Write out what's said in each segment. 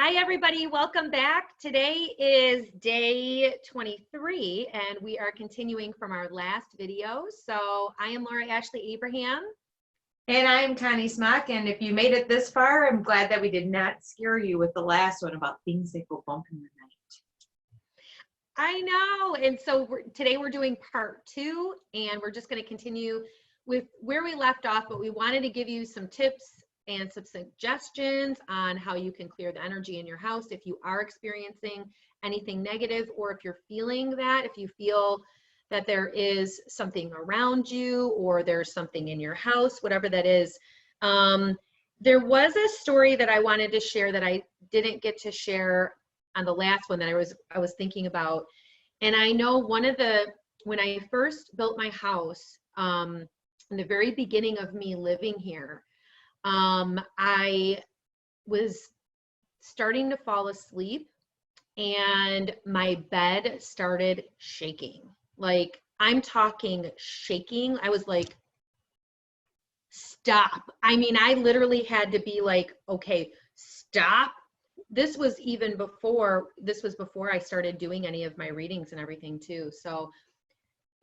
Hi, everybody. Welcome back. Today is day 23, and we are continuing from our last video. So I am Laura Ashley Abraham. And I'm Connie Smock, and if you made it this far, I'm glad that we did not scare you with the last one about things that go bump in the night. I know. And so today we're doing part 2, and we're just going to continue with where we left off, but we wanted to give you some tips and some suggestions on how you can clear the energy in your house if you are experiencing anything negative, or if you're feeling that, if you feel that there is something around you or there's something in your house, whatever that is. There was a story that I wanted to share that I didn't get to share on the last one that I was thinking about. And I know when I first built my house, in the very beginning of me living here, I was starting to fall asleep and my bed started shaking. Like, I'm talking shaking. I was like, stop. I mean, I literally had to be like, okay, stop. This was before I started doing any of my readings and everything too. So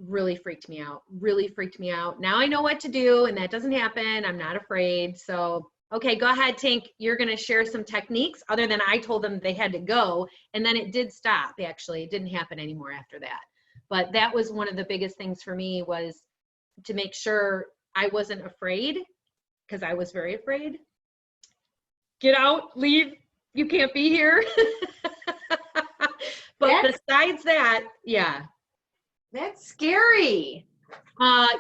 really freaked me out. Now I know what to do, and that doesn't happen. I'm not afraid. So, okay, go ahead, Tink. You're going to share some techniques other than I told them they had to go, and then it did stop. Actually, it didn't happen anymore after that. But that was one of the biggest things for me, was to make sure I wasn't afraid, because I was very afraid. Get out, leave. You can't be here. But besides that, yeah. That's scary.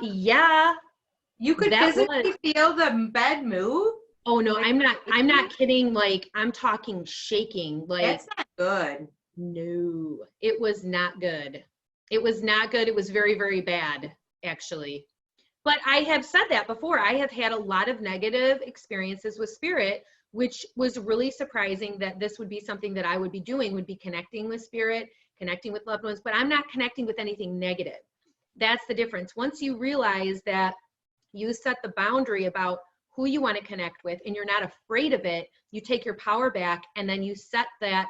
Yeah. You could physically feel the bed move? Oh no, I'm not kidding. Like, I'm talking shaking. Like, that's not good. No, it was not good. It was not good. It was very, very bad, actually. But I have said that before. I have had a lot of negative experiences with spirit, which was really surprising that this would be something that I would be doing, would be connecting with spirit, connecting with loved ones, but I'm not connecting with anything negative. That's the difference. Once you realize that you set the boundary about who you want to connect with and you're not afraid of it, you take your power back, and then you set that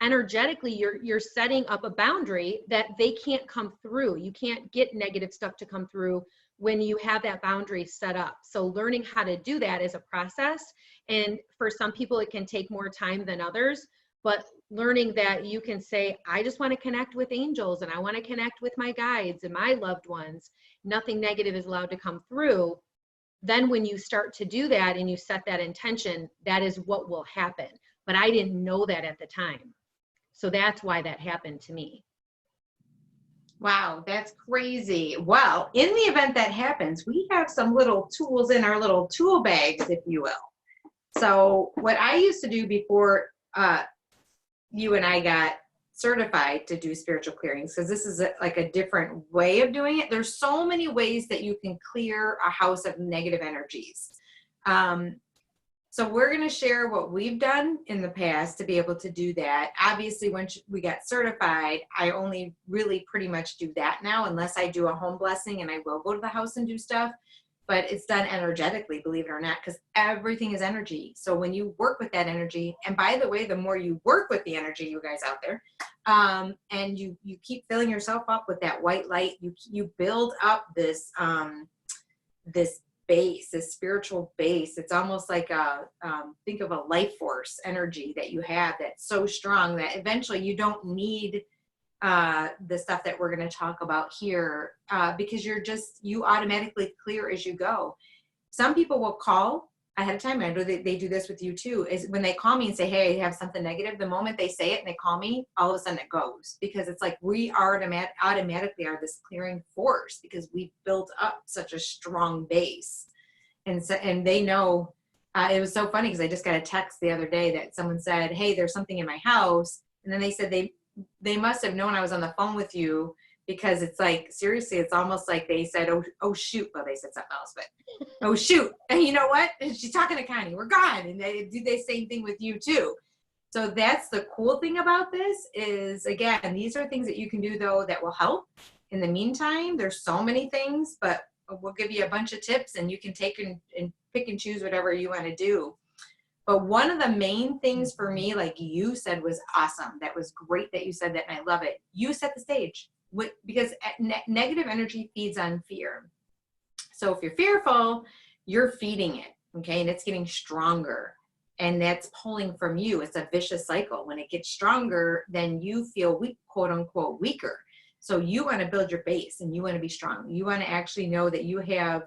energetically, you're setting up a boundary that they can't come through. You can't get negative stuff to come through when you have that boundary set up. So learning how to do that is a process. And for some people, it can take more time than others. But learning that you can say, I just want to connect with angels, and I want to connect with my guides and my loved ones. Nothing negative is allowed to come through. Then when you start to do that and you set that intention, that is what will happen. But I didn't know that at the time. So that's why that happened to me. Wow, that's crazy. Well, in the event that happens, we have some little tools in our little tool bags, if you will. So what I used to do before you and I got certified to do spiritual clearings, because this is like a different way of doing it. There's so many ways that you can clear a house of negative energies. So we're going to share what we've done in the past to be able to do that. Obviously, once we got certified, I only really pretty much do that now, unless I do a home blessing, and I will go to the house and do stuff. But it's done energetically, believe it or not, because everything is energy. So when you work with that energy, and by the way, the more you work with the energy, you guys out there, and you keep filling yourself up with that white light, you build up this this base, this spiritual base. It's almost like think of a life force energy that you have that's so strong that eventually you don't need the stuff that we're going to talk about here, because you automatically clear as you go. Some people will call ahead of time. I know they do this with you too, is when they call me and say, hey, I have something negative, the moment they say it and they call me, all of a sudden it goes, because it's like we automatically are this clearing force, because we built up such a strong base. And they know. It was so funny because I just got a text the other day that someone said, hey, there's something in my house. And then they said they must have known I was on the phone with you, because it's like, seriously, it's almost like they said, oh shoot. Well, they said something else, but oh shoot. And you know what? And she's talking to Connie. We're gone. And they do the same thing with you too. So that's the cool thing about this is, again, these are things that you can do though that will help. In the meantime, there's so many things, but we'll give you a bunch of tips and you can take and pick and choose whatever you want to do. But one of the main things for me, like you said, was awesome. That was great that you said that, and I love it. You set the stage because negative energy feeds on fear. So if you're fearful, you're feeding it, okay? And it's getting stronger, and that's pulling from you. It's a vicious cycle. When it gets stronger, then you feel weak, quote unquote, weaker. So you want to build your base, and you want to be strong. You want to actually know that you have,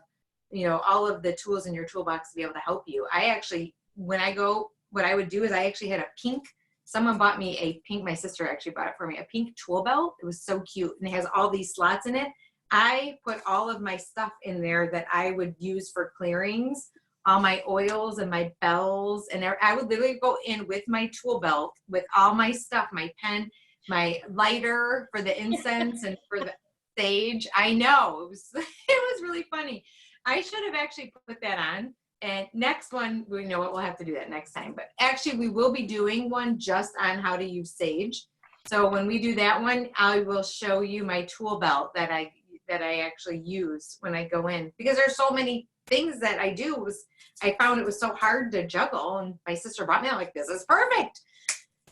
you know, all of the tools in your toolbox to be able to help you. I actually, when I go, what I would do is I actually had a pink, someone bought me a pink, my sister actually bought it for me, a pink tool belt. It was so cute, and it has all these slots in it. I put all of my stuff in there that I would use for clearings, all my oils and my bells, and I would literally go in with my tool belt with all my stuff, my pen, my lighter for the incense and for the sage. I know, it was really funny. I should have actually put that on. And next one, we know what, we'll have to do that next time. But actually, we will be doing one just on how to use sage. So when we do that one, I will show you my tool belt that I actually use when I go in, because there's so many things that I do. I found it was so hard to juggle, and my sister bought me, I'm like, this is perfect.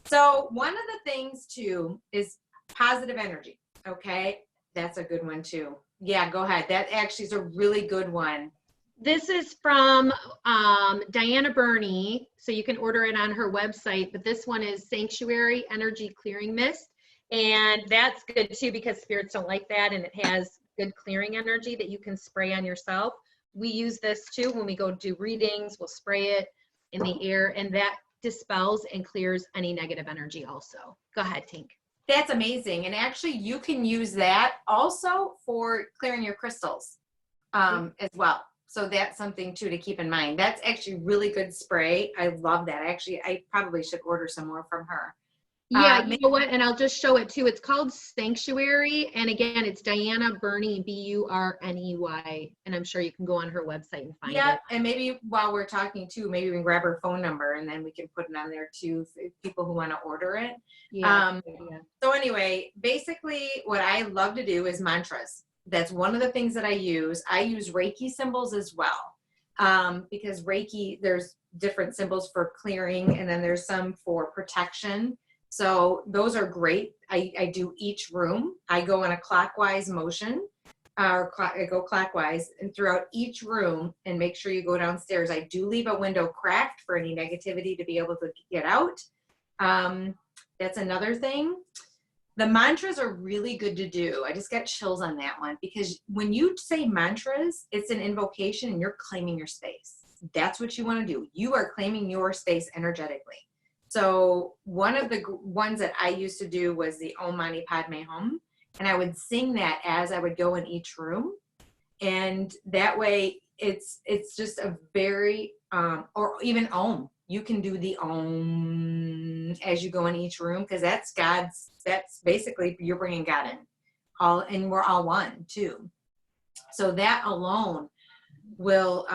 So one of the things too is positive energy. Okay, that's a good one too. Yeah, go ahead. That actually is a really good one. This is from Diana Burney, so you can order it on her website, but this one is Sanctuary Energy Clearing Mist, and that's good too because spirits don't like that, and it has good clearing energy that you can spray on yourself. We use this too when we go do readings. We'll spray it in the air, and that dispels and clears any negative energy also. Go ahead, Tink. That's amazing. And actually you can use that also for clearing your crystals as well. So that's something too to keep in mind. That's actually really good spray. I love that. Actually, I probably should order some more from her. Yeah, you know what? And I'll just show it too. It's called Sanctuary. And again, it's Diana Burney, Burney. And I'm sure you can go on her website and find it. Yeah, and maybe while we're talking too, maybe we can grab her phone number and then we can put it on there too for people who want to order it. Yeah. So anyway, basically what I love to do is mantras. That's one of the things that I use. I use Reiki symbols as well. Because Reiki, there's different symbols for clearing, and then there's some for protection. So those are great. I do each room. I go in a clockwise motion, I go clockwise and throughout each room, and make sure you go downstairs. I do leave a window cracked for any negativity to be able to get out. That's another thing. The mantras are really good to do. I just got chills on that one, because when you say mantras, it's an invocation and you're claiming your space. That's what you want to do. You are claiming your space energetically. So one of the ones that I used to do was the Om Mani Padme Hum, and I would sing that as I would go in each room, and that way it's just a very or even Om. You can do the Om as you go in each room, because that's God's. That's basically you're bringing God in, and we're all one too. So that alone will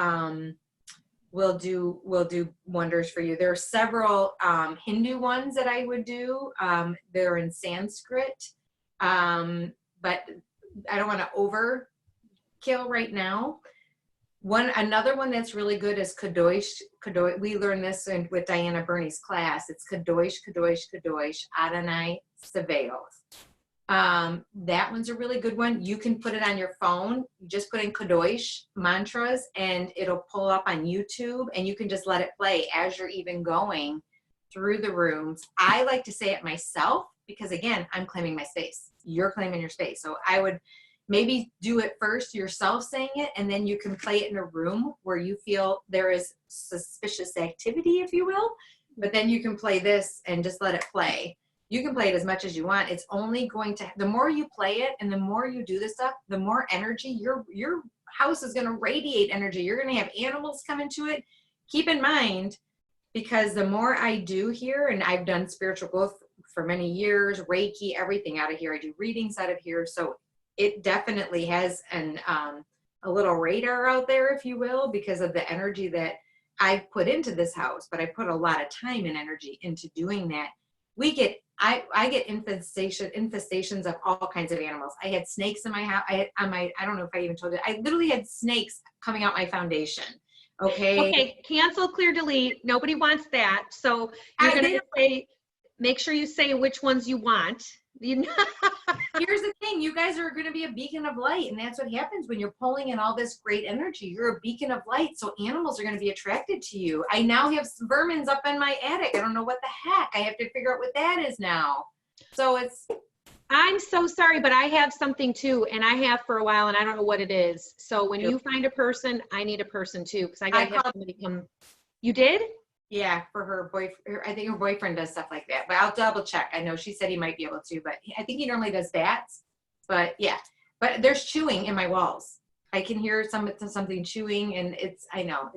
do wonders for you. There are several Hindu ones that I would do. They're in Sanskrit, but I don't want to overkill right now. Another one that's really good is Kadosh. We learned this with Diana Burney's class. It's Kadosh, Kadosh, Kadosh, Adonai Sevaoth. That one's a really good one. You can put it on your phone. You just put in Kadosh mantras and it'll pull up on YouTube, and you can just let it play as you're even going through the rooms. I like to say it myself because, again, I'm claiming my space. You're claiming your space. So I would maybe do it first yourself saying it, and then you can play it in a room where you feel there is suspicious activity, if you will. But then you can play this and just let it play. You can play it as much as you want. It's only going to, the more you play it and the more you do this stuff, the more energy, your house is going to radiate energy. You're going to have animals come into it. Keep in mind, because the more I do here, and I've done spiritual growth for many years, Reiki, everything out of here. I do readings out of here. So it definitely has a little radar out there, if you will, because of the energy that I've put into this house. But I put a lot of time and energy into doing that. I get infestations of all kinds of animals. I had snakes in my house. I don't know if I even told you, I literally had snakes coming out my foundation. Okay. Okay, cancel, clear, delete. Nobody wants that. So you're going to say, make sure you say which ones you want. You know? Here's the thing, you guys are going to be a beacon of light, and that's what happens when you're pulling in all this great energy. You're a beacon of light, so animals are going to be attracted to you. I now have some vermins up in my attic. I don't know what the heck. I have to figure out what that is now. So it's... I'm so sorry, but I have something too, and I have for a while, and I don't know what it is. So when you find a person, I need a person too, because I got to have somebody come. You did? Yeah, for her boyfriend. I think her boyfriend does stuff like that, but I'll double check. I know she said he might be able to, but I think he normally does bats. But yeah, but there's chewing in my walls. I can hear something chewing, and I know.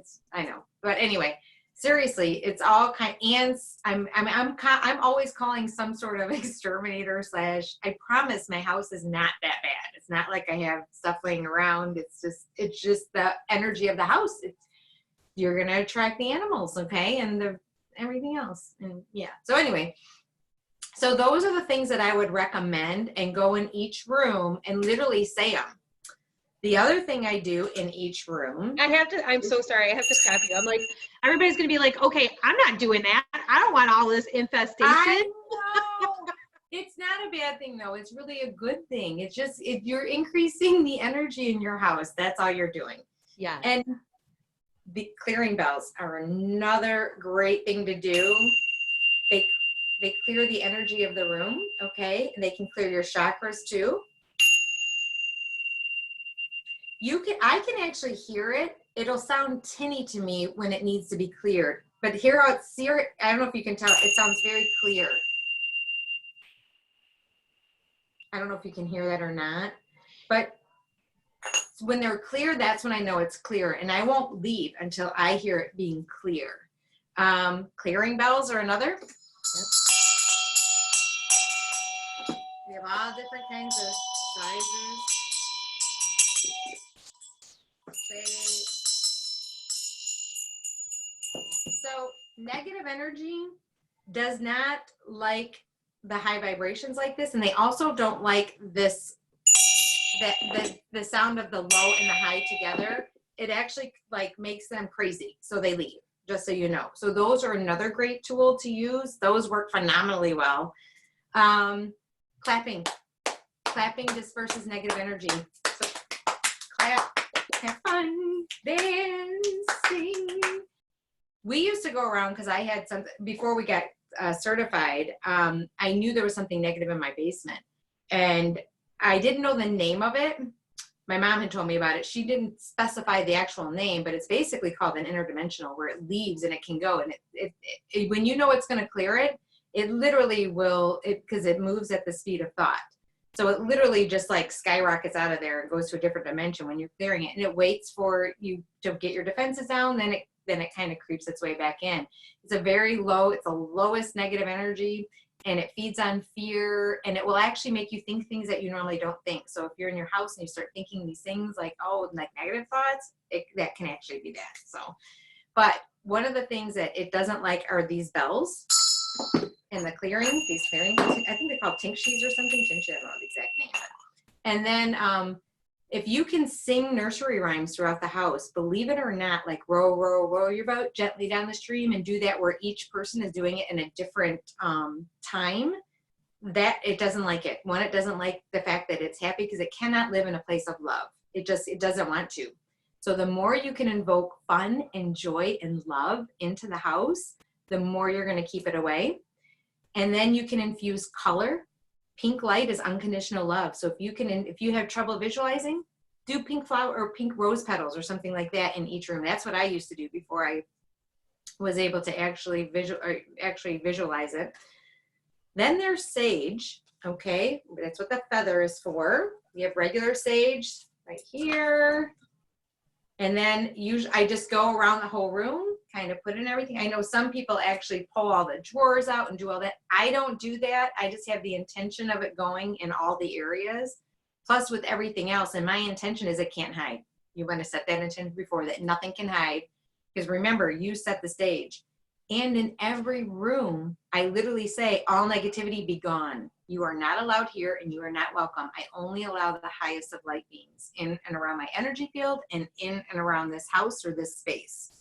But anyway, seriously, it's all kind. Ants. I'm always calling some sort of exterminator / I promise my house is not that bad. It's not like I have stuff laying around. It's just the energy of the house. You're going to attract the animals, okay, and everything else. And yeah, so anyway, so those are the things that I would recommend, and go in each room and literally say them. The other thing I do in each room. I'm so sorry. I have to stop you. I'm like, everybody's going to be like, okay, I'm not doing that. I don't want all this infestation. I know. It's not a bad thing though. It's really a good thing. It's just, if you're increasing the energy in your house, that's all you're doing. Yeah. And the clearing bells are another great thing to do. They clear the energy of the room, okay? And they can clear your chakras too. I can actually hear it. It'll sound tinny to me when it needs to be cleared. But I don't know if you can tell, it sounds very clear. I don't know if you can hear that or not, but when they're clear, that's when I know it's clear, and I won't leave until I hear it being clear. Clearing bells are another. Yep. We have all different kinds of sizes. So negative energy does not like the high vibrations like this, and they also don't like this. The sound of the low and the high together, it actually like makes them crazy, so they leave, just so you know. So those are another great tool to use. Those work phenomenally well. Clapping disperses negative energy. So clap, have fun, dancing. We used to go around, because I had something before we got certified. I knew there was something negative in my basement, and I didn't know the name of it. My mom had told me about it. She didn't specify the actual name, but it's basically called an interdimensional, where it leaves and it can go. And it when you know it's going to clear it, it literally will, because it moves at the speed of thought. So it literally just like skyrockets out of there and goes to a different dimension when you're clearing it. And it waits for you to get your defenses down, then it kind of creeps its way back in. It's the lowest negative energy. And it feeds on fear, and it will actually make you think things that you normally don't think. So if you're in your house and you start thinking these things like, oh, like negative thoughts, that can actually be that. So, but one of the things that it doesn't like are these bells and the clearing, I think they're called tinkshies or something. Tinkshi, I don't know the exact name. And then if you can sing nursery rhymes throughout the house, believe it or not, like row, row, row your boat gently down the stream, and do that where each person is doing it in a different time, that it doesn't like it. One, it doesn't like the fact that it's happy, because it cannot live in a place of love. It doesn't want to. So the more you can invoke fun and joy and love into the house, the more you're going to keep it away. And then you can infuse color. Pink light is unconditional love. So if you have trouble visualizing, do pink flower or pink rose petals or something like that in each room. That's what I used to do before I was able to actually visualize it. Then there's sage. Okay, that's what the feather is for. We have regular sage right here. And then usually I just go around the whole room, kind of put in everything. I know some people actually pull all the drawers out and do all that. I don't do that. I just have the intention of it going in all the areas, plus with everything else. And my intention is it can't hide. You want to set that intention before, that nothing can hide. Because remember, you set the stage. And in every room, I literally say, all negativity be gone. You are not allowed here and you are not welcome. I only allow the highest of light beings in and around my energy field and in and around this house or this space.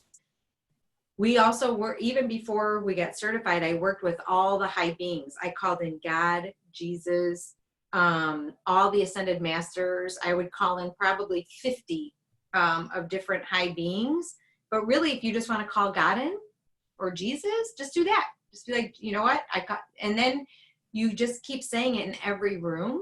We also were, even before we got certified, I worked with all the high beings. I called in God, Jesus, all the ascended masters. I would call in probably 50 of different high beings. But really, if you just want to call God in or Jesus, just do that. Just be like, you know what? And then you just keep saying it in every room.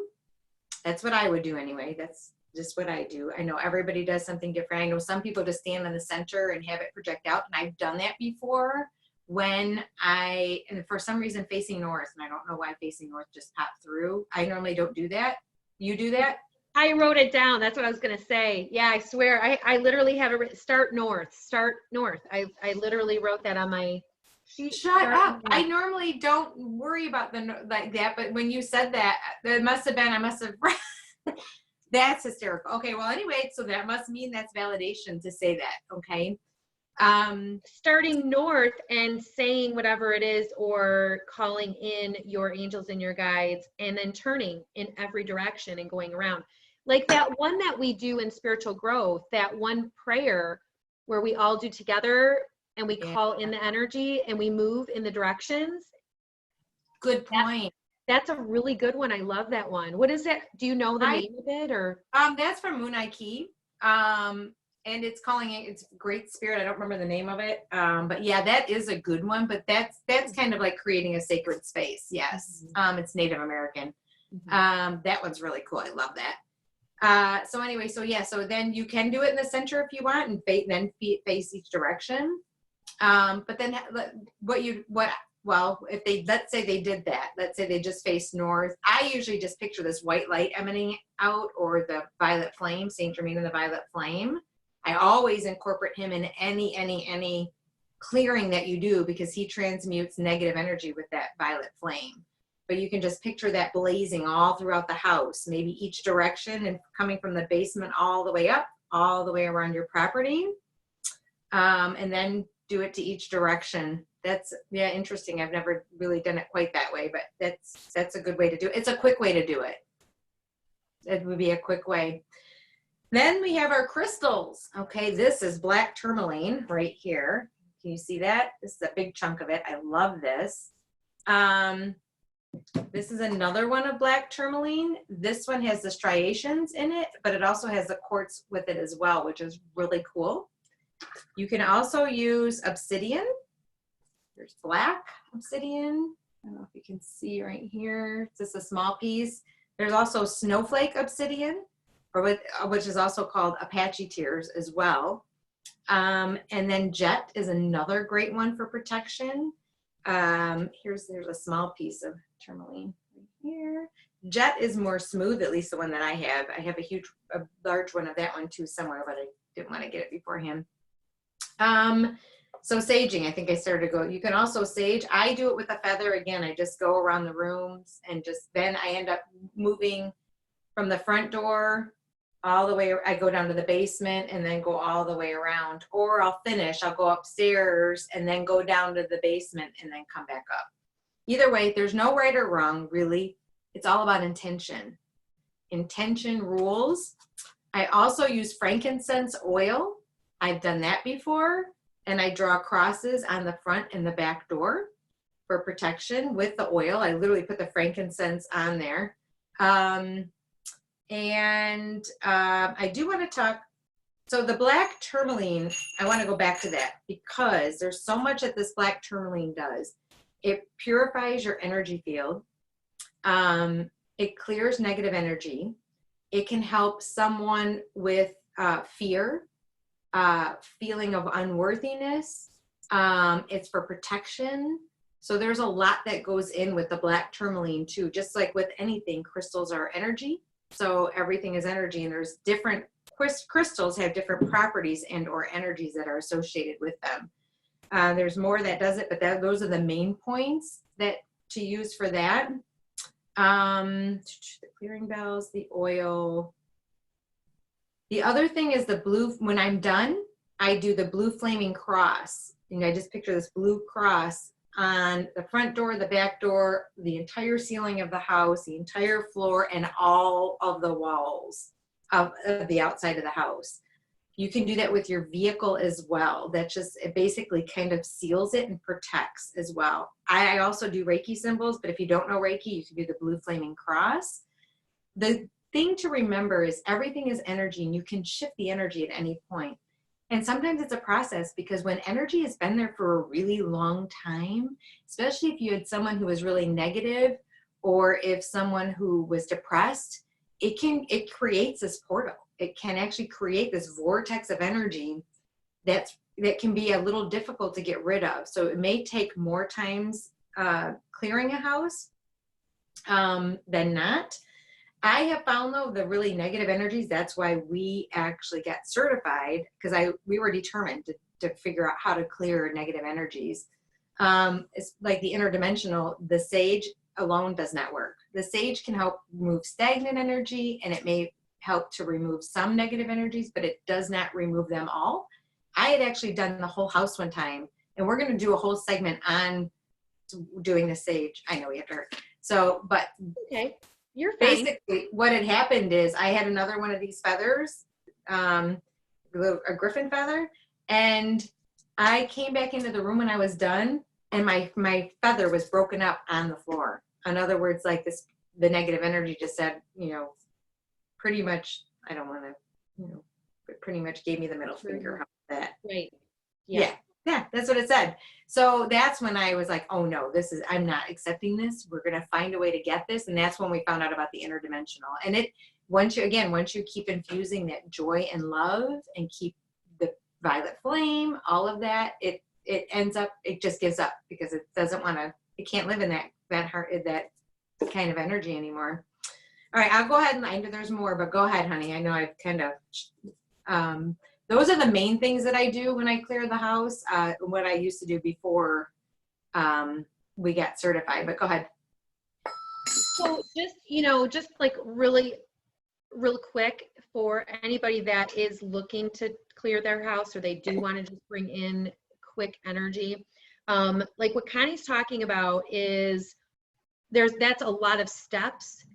That's what I would do anyway. That's just what I do. I know everybody does something different. I know some people just stand in the center and have it project out. And I've done that before and for some reason facing north, and I don't know why facing north just popped through. I normally don't do that. You do that? I wrote it down. That's what I was going to say. Yeah, I swear. I literally have it start north. I literally wrote that on my sheet. Shut up. I normally don't worry about like that, but when you said that, I must have that's hysterical. Okay, well, anyway, so that must mean that's validation to say that, okay? Starting north and saying whatever it is or calling in your angels and your guides and then turning in every direction and going around. Like that one that we do in spiritual growth, that one prayer where we all do together and we call in the energy and we move in the directions. Good point. That's a really good one. I love that one. What is it? Do you know the name of it or? That's from Moon Key. And it's it's Great Spirit. I don't remember the name of it. But yeah, that is a good one, but that's kind of like creating a sacred space. Yes. Mm-hmm. It's Native American. Mm-hmm. That one's really cool. I love that. So anyway, so then you can do it in the center if you want and then face each direction. But then let's say they did that. Let's say they just face north. I usually just picture this white light emanating out or the violet flame, Saint Germain and the violet flame. I always incorporate him in any clearing that you do because he transmutes negative energy with that violet flame. But you can just picture that blazing all throughout the house, maybe each direction and coming from the basement all the way up, all the way around your property. And then do it to each direction. That's interesting. I've never really done it quite that way, but that's a good way to do it. It's a quick way to do it. It would be a quick way. Then we have our crystals. Okay, this is black tourmaline right here. Can you see that? This is a big chunk of it. I love this. This is another one of black tourmaline. This one has the striations in it, but it also has the quartz with it as well, which is really cool. You can also use obsidian. There's black obsidian. I don't know if you can see right here. It's just a small piece. There's also snowflake obsidian, which is also called Apache tears as well. And then jet is another great one for protection. There's a small piece of tourmaline right here. Jet is more smooth, at least the one that I have. I have a large one of that one too somewhere, but I didn't want to get it beforehand. So saging, I think I started to go. You can also sage. I do it with a feather. Again, I just go around the rooms and then I end up moving from the front door all the way. I go down to the basement and then go all the way around, or I'll go upstairs and then go down to the basement and then come back up. Either way, there's no right or wrong, really. It's all about intention. Intention rules. I also use frankincense oil. I've done that before. And I draw crosses on the front and the back door for protection with the oil. I literally put the frankincense on there. I do want to talk, so the black tourmaline, I want to go back to that because there's so much that this black tourmaline does. It purifies your energy field. It clears negative energy. It can help someone with fear. Feeling of unworthiness. It's for protection. So there's a lot that goes in with the black tourmaline too. Just like with anything, crystals are energy. So everything is energy, and there's different crystals have different properties and or energies that are associated with them. There's more that does it, but those are the main points that to use for that. The clearing bells, the oil. The other thing is the blue, when I'm done, I do the blue flaming cross. I just picture this blue cross on the front door, the back door, the entire ceiling of the house, the entire floor, and all of the walls of the outside of the house. You can do that with your vehicle as well. That just, it basically kind of seals it and protects as well. I also do Reiki symbols, but if you don't know Reiki, you can do the blue flaming cross. The thing to remember is everything is energy, and you can shift the energy at any point. And sometimes it's a process, because when energy has been there for a really long time, especially if you had someone who was really negative, or if someone who was depressed, it creates this portal. It can actually create this vortex of energy that can be a little difficult to get rid of. So it may take more times clearing a house than not. I have found, though, the really negative energies, that's why we actually got certified, because we were determined to figure out how to clear negative energies. It's like the interdimensional, the sage alone does not work. The sage can help remove stagnant energy, and it may help to remove some negative energies, but it does not remove them all. I had actually done the whole house one time, and we're going to do a whole segment on doing the sage. I know we have to hurt. So, but okay. You're fine. Basically, what had happened is I had another one of these feathers, a griffin feather, and I came back into the room when I was done, and my feather was broken up on the floor. In other words, like the negative energy just said, pretty much, I don't want to, but pretty much gave me the middle finger. How about that? Right. Yeah, that's what it said. So that's when I was like, oh no, I'm not accepting this. We're going to find a way to get this. And that's when we found out about the interdimensional. And once you keep infusing that joy and love, and keep the violet flame, all of that, it just gives up, because it can't live in that kind of energy anymore. All right, I'll go ahead, and I know there's more, but go ahead, honey. I know I've kind of, those are the main things that I do when I clear the house, what I used to do before we got certified, but go ahead. So just like really real quick, for anybody that is looking to clear their house, or they do want to just bring in quick energy, like what Connie's talking about is that's a lot of steps,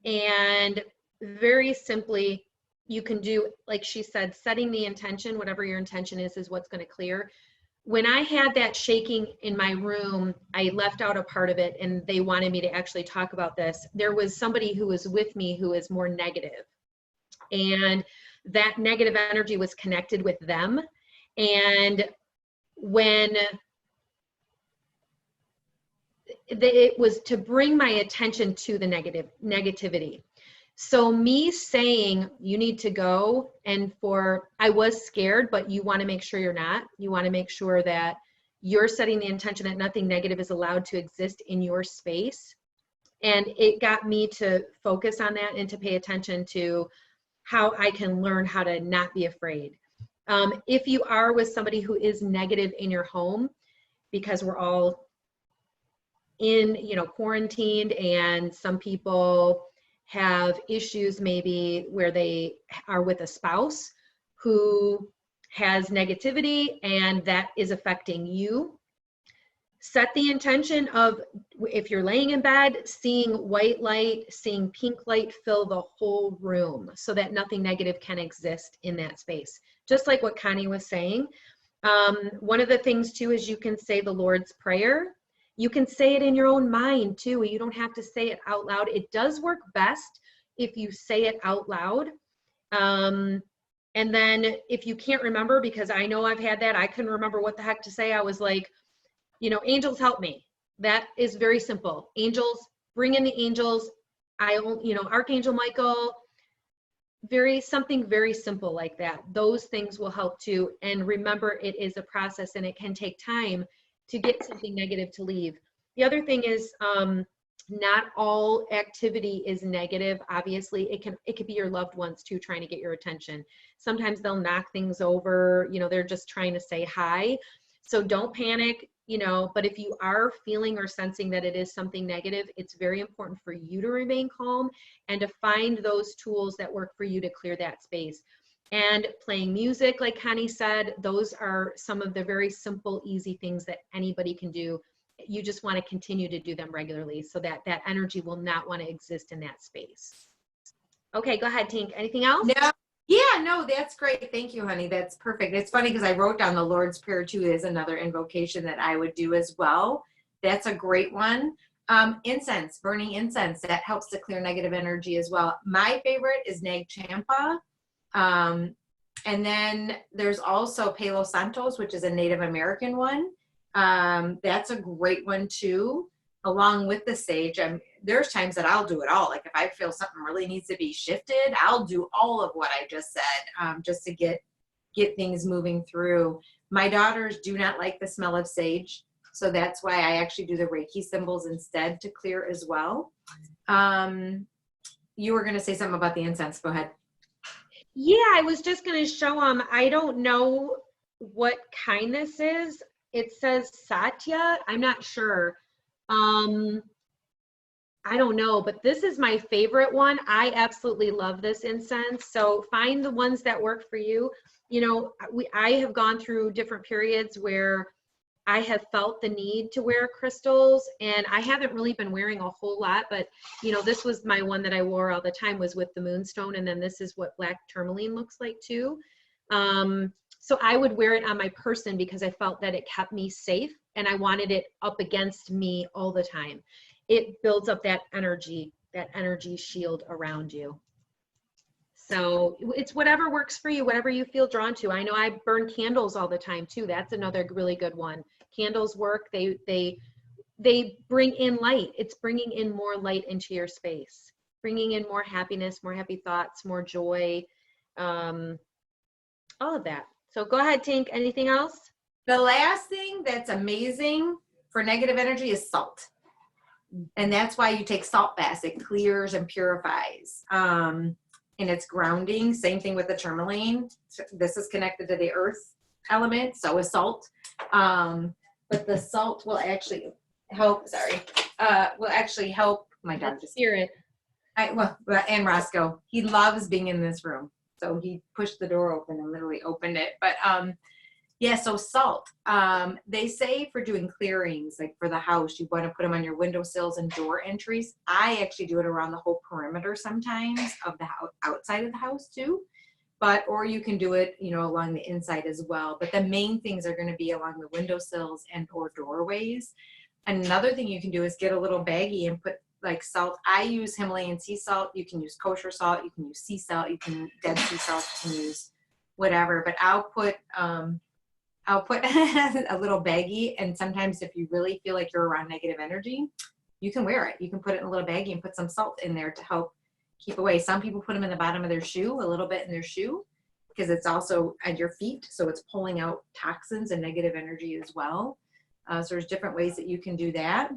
and very simply, you can do, like she said, setting the intention, whatever your intention is what's going to clear. When I had that shaking in my room, I left out a part of it, and they wanted me to actually talk about this. There was somebody who was with me who is more negative, and that negative energy was connected with them. And when it was to bring my attention to the negativity. So me saying, you need to go, and I was scared, but you want to make sure you're not. You want to make sure that you're setting the intention that nothing negative is allowed to exist in your space. And it got me to focus on that, and to pay attention to how I can learn how to not be afraid. If you are with somebody who is negative in your home, because we're all in, quarantined, and some people have issues maybe where they are with a spouse who has negativity, and that is affecting you. Set the intention of, if you're laying in bed, seeing white light, seeing pink light fill the whole room, so that nothing negative can exist in that space. Just like what Connie was saying. One of the things too is you can say the Lord's Prayer. You can say it in your own mind too. You don't have to say it out loud. It does work best if you say it out loud. And then if you can't remember, because I know I've had that, I couldn't remember what the heck to say. I was like, angels help me. That is very simple. Angels, bring in the angels. Archangel Michael, something very simple like that. Those things will help too. And remember, it is a process, and it can take time to get something negative to leave. The other thing is, not all activity is negative. Obviously, it could be your loved ones too, trying to get your attention. Sometimes they'll knock things over, they're just trying to say hi. So don't panic, but if you are feeling or sensing that it is something negative, it's very important for you to remain calm and to find those tools that work for you to clear that space. And playing music, like Connie said, those are some of the very simple, easy things that anybody can do. You just want to continue to do them regularly so that that energy will not want to exist in that space. Okay, go ahead, Tink. Anything else? No, yeah, no, that's great. Thank you, honey. That's perfect. It's funny because I wrote down the Lord's Prayer too as another invocation that I would do as well. That's a great one. Incense, burning incense, that helps to clear negative energy as well. My favorite is Nag Champa. And then there's also Palo Santos, which is a Native American one. That's a great one too, along with the sage. There's times that I'll do it all. Like if I feel something really needs to be shifted, I'll do all of what I just said, just to get things moving through. My daughters do not like the smell of sage, so that's why I actually do the Reiki symbols instead to clear as well. You were going to say something about the incense. Go ahead. Yeah, I was just going to show them. I don't know what kind this is. It says Satya. I'm not sure. I don't know, but this is my favorite one. I absolutely love this incense. So find the ones that work for you. You know, I have gone through different periods where I have felt the need to wear crystals, and I haven't really been wearing a whole lot, but you know, this was my one that I wore all the time, was with the moonstone, and then this is what black tourmaline looks like too. So I would wear it on my person because I felt that it kept me safe, and I wanted it up against me all the time. It builds up that energy shield around you. So it's whatever works for you, whatever you feel drawn to. I know I burn candles all the time too. That's another really good one. Candles work. They bring in light. It's bringing in more light into your space, bringing in more happiness, more happy thoughts, more joy, all of that. So go ahead, Tink. Anything else? The last thing that's amazing for negative energy is salt. And that's why you take salt baths. It clears and purifies. And it's grounding. Same thing with the tourmaline. This is connected to the earth element, so is salt. But the salt will actually help, will actually help. My dog just hear it. And Roscoe, he loves being in this room. So he pushed the door open and literally opened it. But yeah, so salt. They say for doing clearings, like for the house, you want to put them on your windowsills and door entries. I actually do it around the whole perimeter sometimes of the house, outside of the house too. Or you can do it, you know, along the inside as well. But the main things are going to be along the windowsills and or doorways. Another thing you can do is get a little baggie and put like salt. I use Himalayan sea salt. You can use kosher salt. You can use sea salt. You can dead sea salt. You can use whatever. But I'll put a little baggie, and sometimes if you really feel like you're around negative energy, you can wear it. You can put it in a little baggie and put some salt in there to help keep away. Some people put them in the bottom of their shoe, a little bit in their shoe, because it's also at your feet, so it's pulling out toxins and negative energy as well. So there's different ways that you can do that.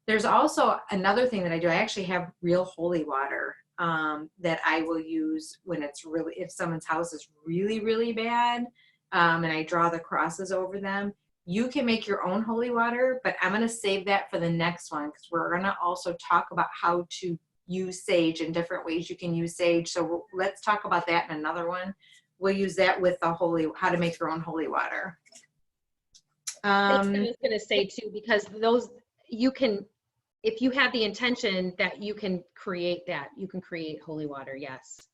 There's also another thing that I do. I actually have real holy water that I will use when it's really, if someone's house is really, really bad, and I draw the crosses over them. You can make your own holy water, but I'm going to save that for the next one, because we're going to also talk about how to use sage and different ways you can use sage. So let's talk about that in another one. We'll use that with the how to make your own holy water. That's what I was going to say too, because those, you can, if you have the intention that you can create that, you can create holy water. Yes.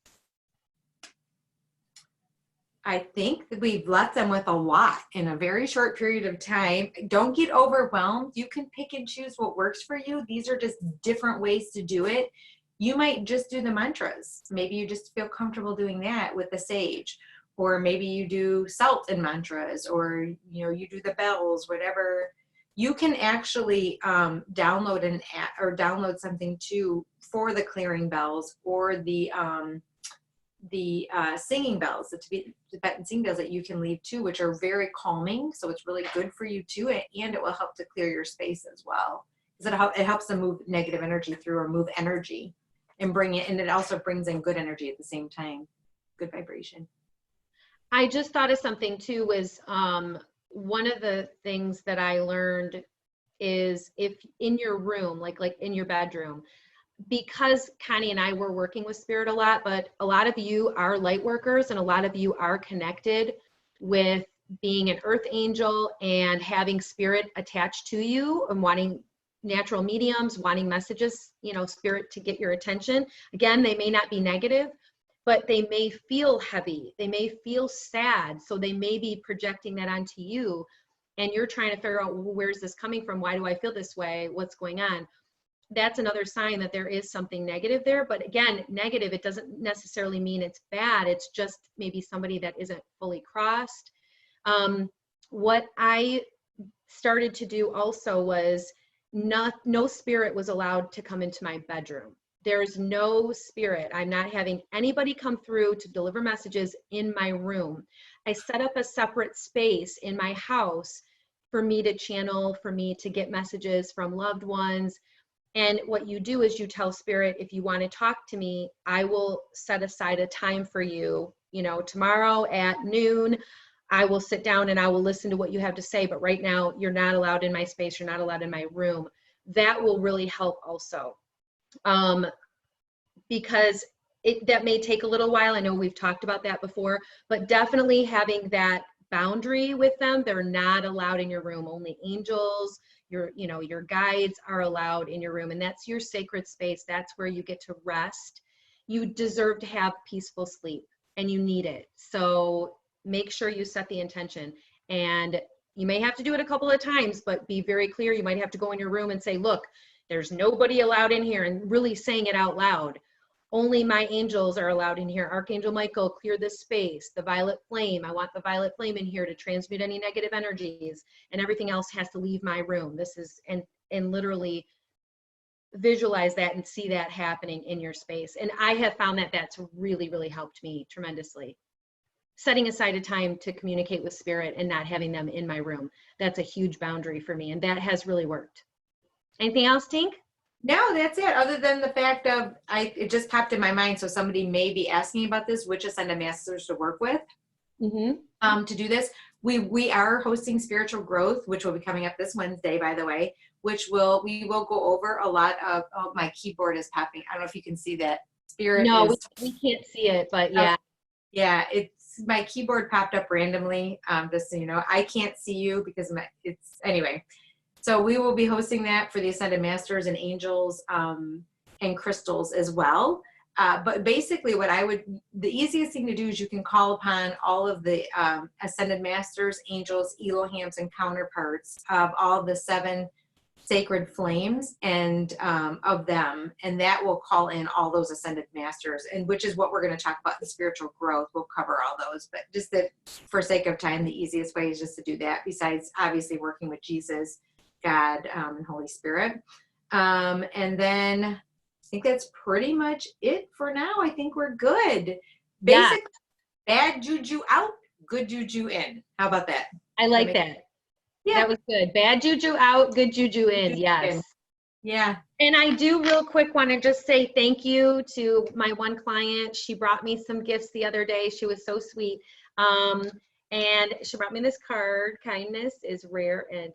I think that we've left them with a lot in a very short period of time. Don't get overwhelmed. You can pick and choose what works for you. These are just different ways to do it. You might just do the mantras. Maybe you just feel comfortable doing that with the sage, or maybe you do salt and mantras, or you know, you do the bells, whatever. You can actually download an app or download something too for the clearing bells, or the singing bells, the Tibetan singing bells that you can leave too, which are very calming. So it's really good for you too, and it will help to clear your space as well, because it helps to move negative energy through, or move energy and bring it, and it also brings in good energy at the same time, good vibration. I just thought of something too, was one of the things that I learned is, if in your room, like in your bedroom, because Connie and I were working with spirit a lot, but a lot of you are light workers and a lot of you are connected with being an earth angel and having spirit attached to you and wanting natural mediums, wanting messages, spirit to get your attention. Again, they may not be negative, but they may feel heavy. They may feel sad. So they may be projecting that onto you. And you're trying to figure out, well, where's this coming from? Why do I feel this way? What's going on? That's another sign that there is something negative there. But again, negative, it doesn't necessarily mean it's bad. It's just maybe somebody that isn't fully crossed. What I started to do also was no spirit was allowed to come into my bedroom. There's no spirit. I'm not having anybody come through to deliver messages in my room. I set up a separate space in my house for me to channel, for me to get messages from loved ones. And what you do is you tell spirit, if you want to talk to me, I will set aside a time for you, tomorrow at noon. I will sit down and I will listen to what you have to say. But right now, you're not allowed in my space. You're not allowed in my room. That will really help also. Because that may take a little while. I know we've talked about that before, but definitely having that boundary with them. They're not allowed in your room. Only angels, your guides are allowed in your room, and that's your sacred space. That's where you get to rest. You deserve to have peaceful sleep, and you need it. So make sure you set the intention, and you may have to do it a couple of times, but be very clear. You might have to go in your room and say, look, there's nobody allowed in here, and really saying it out loud. Only my angels are allowed in here. Archangel Michael, clear this space. The violet flame, I want the violet flame in here to transmute any negative energies, and everything else has to leave my room. This is, and literally visualize that and see that happening in your space. And I have found that that's really, really helped me tremendously. Setting aside a time to communicate with spirit and not having them in my room. That's a huge boundary for me, and that has really worked. Anything else, Tink? No, that's it. Other than the fact of, it just popped in my mind. So somebody may be asking about this, which ascended masters to work with, to do this. We are hosting spiritual growth, which will be coming up this Wednesday, by the way, we will go over a lot of, oh, my keyboard is popping. I don't know if you can see that. Spirit. No, we can't see it, but yeah. Yeah, my keyboard popped up randomly. Just so you know, I can't see you because anyway. So we will be hosting that for the Ascended Masters and Angels and Crystals as well. But basically the easiest thing to do is you can call upon all of the Ascended Masters, Angels, Elohams, and counterparts of all the 7 sacred flames and of them. And that will call in all those Ascended Masters, and which is what we're going to talk about in spiritual growth. We'll cover all those, but just that for sake of time, the easiest way is just to do that, besides obviously working with Jesus, God, and Holy Spirit. And then I think that's pretty much it for now. I think we're good. Basic, bad juju out, good juju in. How about that? I like that. Yeah. That was good. Bad juju out, good juju in. Yes. Yeah. And I do real quick want to just say thank you to my one client. She brought me some gifts the other day. She was so sweet. And she brought me this card. Kindness is rare and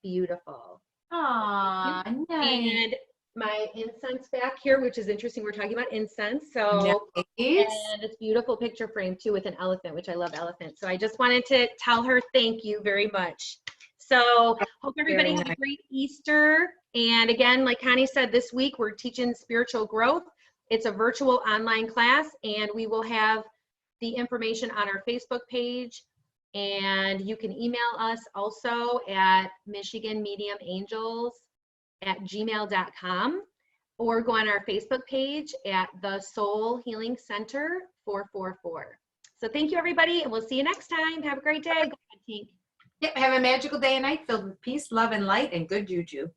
beautiful. Aw, nice. And my incense back here, which is interesting. We're talking about incense. So, nice. And it's beautiful picture frame too with an elephant, which I love elephants. So I just wanted to tell her thank you very much. So hope everybody has a great Easter. And again, like Connie said, this week we're teaching spiritual growth. It's a virtual online class, and we will have the information on our Facebook page. And you can email us also at michiganmediumangels@gmail.com, or go on our Facebook page at the Soul Healing Center 444. So thank you, everybody, and we'll see you next time. Have a great day. Go ahead, Tink. Yep, have a magical day and night filled with peace, love, and light, and good juju.